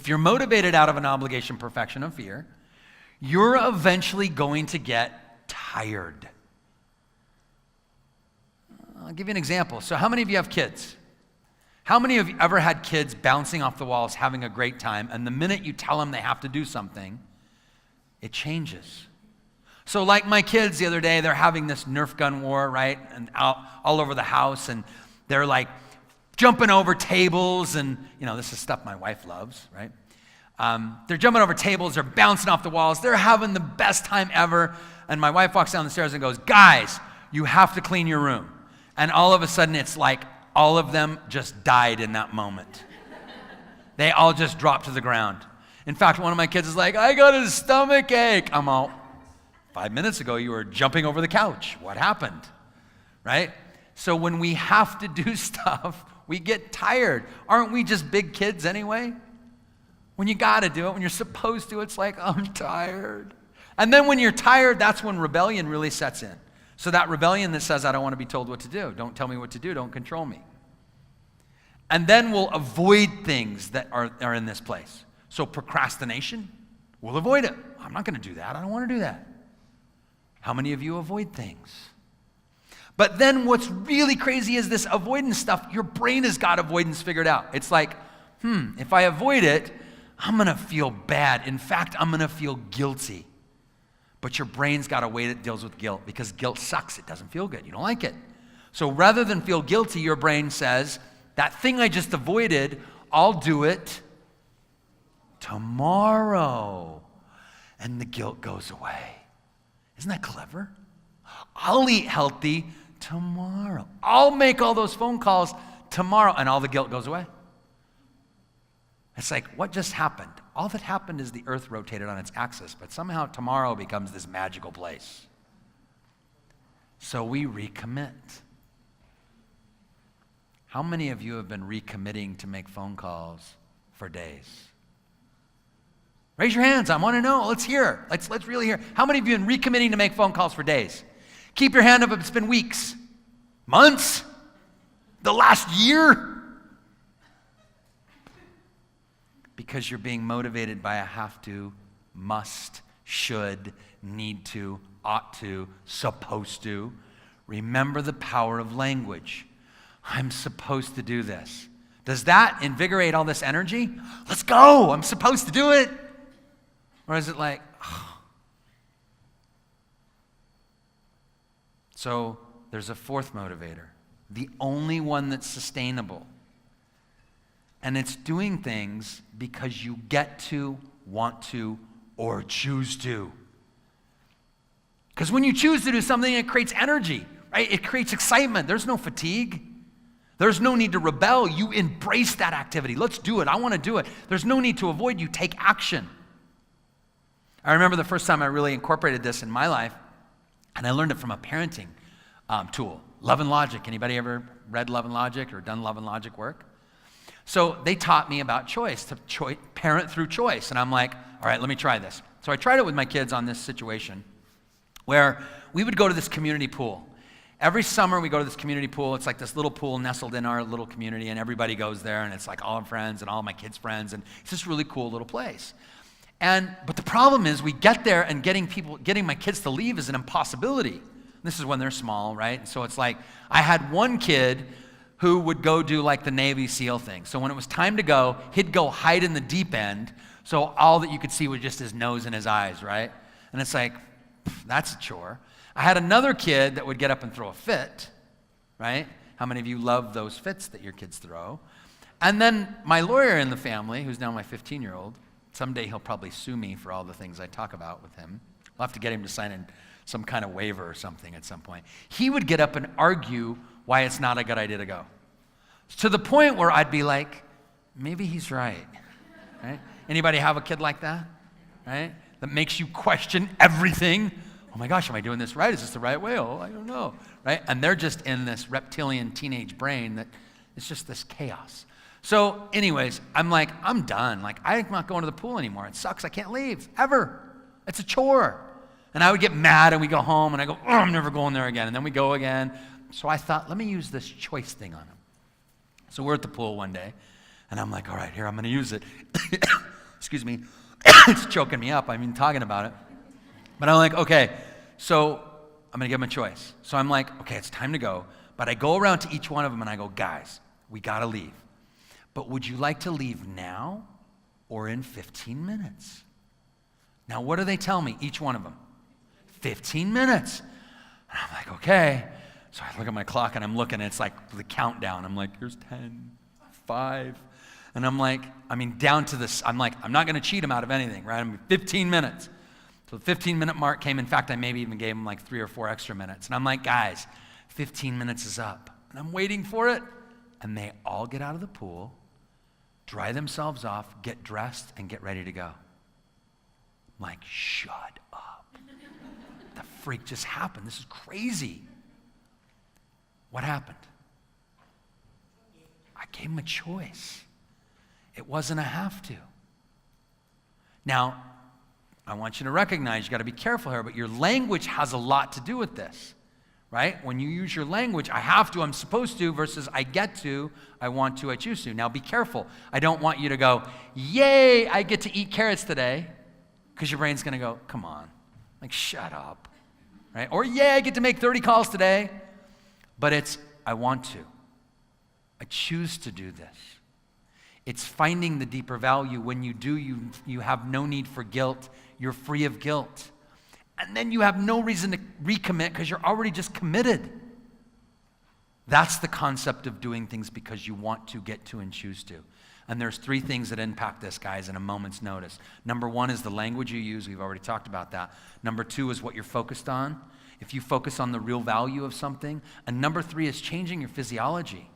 If you're motivated out of an obligation, perfection, and fear, you're eventually going to get tired. I'll give you an example. So how many of you have kids? How many of you ever had kids bouncing off the walls, having a great time, and the minute you tell them they have to do something, it changes? So like my kids the other day, they're having this Nerf gun war, right? And all over the house, and they're like jumping over tables, and this is stuff my wife loves, right? They're jumping over tables, they're bouncing off the walls, they're having the best time ever. And my wife walks down the stairs and goes, guys, you have to clean your room. And all of a sudden it's like all of them just died in that moment. They all just dropped to the ground. In fact, one of my kids is like, I got a stomach ache. I'm all, 5 minutes ago you were jumping over the couch. What happened? Right? So when we have to do stuff, we get tired. Aren't we just big kids anyway? When you got to do it, when you're supposed to, it's like, I'm tired. And then when you're tired, that's when rebellion really sets in. So that rebellion that says, I don't want to be told what to do. Don't tell me what to do. Don't control me. And then we'll avoid things that are in this place. So procrastination, we'll avoid it. I'm not going to do that. I don't want to do that. How many of you avoid things? But then what's really crazy is this avoidance stuff. Your brain has got avoidance figured out. It's like, if I avoid it, I'm going to feel bad. In fact, I'm going to feel guilty. But your brain's got a way that deals with guilt because guilt sucks. It doesn't feel good. You don't like it. So rather than feel guilty, your brain says, that thing I just avoided, I'll do it tomorrow. And the guilt goes away. Isn't that clever? I'll eat healthy tomorrow. I'll make all those phone calls tomorrow, and all the guilt goes away. It's like, what just happened? All that happened is the earth rotated on its axis, but somehow tomorrow becomes this magical place. So we recommit. How many of you have been recommitting to make phone calls for days? Raise your hands. I want to know. Let's hear. Let's really hear. How many of you have been recommitting to make phone calls for days? Keep your hand up if it's been weeks, months, the last year. Because you're being motivated by a have to, must, should, need to, ought to, supposed to. Remember the power of language. I'm supposed to do this. Does that invigorate all this energy? Let's go. I'm supposed to do it. Or is it like, oh. So there's a fourth motivator, the only one that's sustainable. And it's doing things because you get to, want to, or choose to. Because when you choose to do something, it creates energy, right? It creates excitement. There's no fatigue. There's no need to rebel. You embrace that activity. Let's do it. I want to do it. There's no need to avoid. You take action. I remember the first time I really incorporated this in my life, and I learned it from a parenting tool, Love and Logic. Anybody ever read Love and Logic or done Love and Logic work? So they taught me about choice, to parent through choice. And I'm like, all right, let me try this. So I tried it with my kids on this situation where we would go to this community pool. Every summer we go to this community pool. It's like this little pool nestled in our little community, and everybody goes there, and it's like all our friends and all my kids' friends, and it's this really cool little place. But the problem is we get there, and getting my kids to leave is an impossibility. This is when they're small, right? So it's like I had one kid who would go do like the Navy SEAL thing. So when it was time to go, he'd go hide in the deep end, so all that you could see was just his nose and his eyes, right? And it's like, that's a chore. I had another kid that would get up and throw a fit, right? How many of you love those fits that your kids throw? And then my lawyer in the family, who's now my 15-year-old, someday he'll probably sue me for all the things I talk about with him. I'll have to get him to sign in some kind of waiver or something at some point. He would get up and argue why it's not a good idea to go. To the point where I'd be like, maybe he's right? Anybody have a kid like that, right? That makes you question everything. Oh my gosh, am I doing this right? Is this the right way? Oh, I don't know, right? And they're just in this reptilian teenage brain that it's just this chaos. So anyways, I'm like, I'm done. Like, I'm not going to the pool anymore. It sucks. I can't leave, ever. It's a chore. And I would get mad, and we go home, and I go, oh, I'm never going there again. And then we go again. So I thought, let me use this choice thing on him. So we're at the pool one day, and I'm like, all right, here, I'm going to use it. Excuse me. It's choking me up. I mean, talking about it. But I'm like, okay, so I'm going to give them a choice. So I'm like, okay, it's time to go. But I go around to each one of them and I go, guys, we got to leave. But would you like to leave now or in 15 minutes? Now, what do they tell me, each one of them? 15 minutes. And I'm like, okay. So I look at my clock and I'm looking, and it's like the countdown. I'm like, here's 10, 5. And I'm like, down to this. I'm like, I'm not going to cheat them out of anything, right? 15 minutes. So the 15-minute mark came. In fact, I maybe even gave them like 3 or 4 extra minutes. And I'm like, guys, 15 minutes is up. And I'm waiting for it. And they all get out of the pool, dry themselves off, get dressed, and get ready to go. I'm like, shut up. The freak just happened. This is crazy. What happened? I gave them a choice. It wasn't a have to. Now, I want you to recognize, you got to be careful here, but your language has a lot to do with this, right? When you use your language, I have to, I'm supposed to, versus I get to, I want to, I choose to. Now be careful. I don't want you to go, yay, I get to eat carrots today, because your brain's going to go, come on, like shut up, right? Or yay, I get to make 30 calls today, but it's, I want to. I choose to do this. It's finding the deeper value. When you do, you have no need for guilt. You're free of guilt. And then you have no reason to recommit because you're already just committed. That's the concept of doing things because you want to, get to, and choose to. And there's 3 things that impact this, guys, in a moment's notice. Number 1 is the language you use. We've already talked about that. Number 2 is what you're focused on. If you focus on the real value of something. And number 3 is changing your physiology.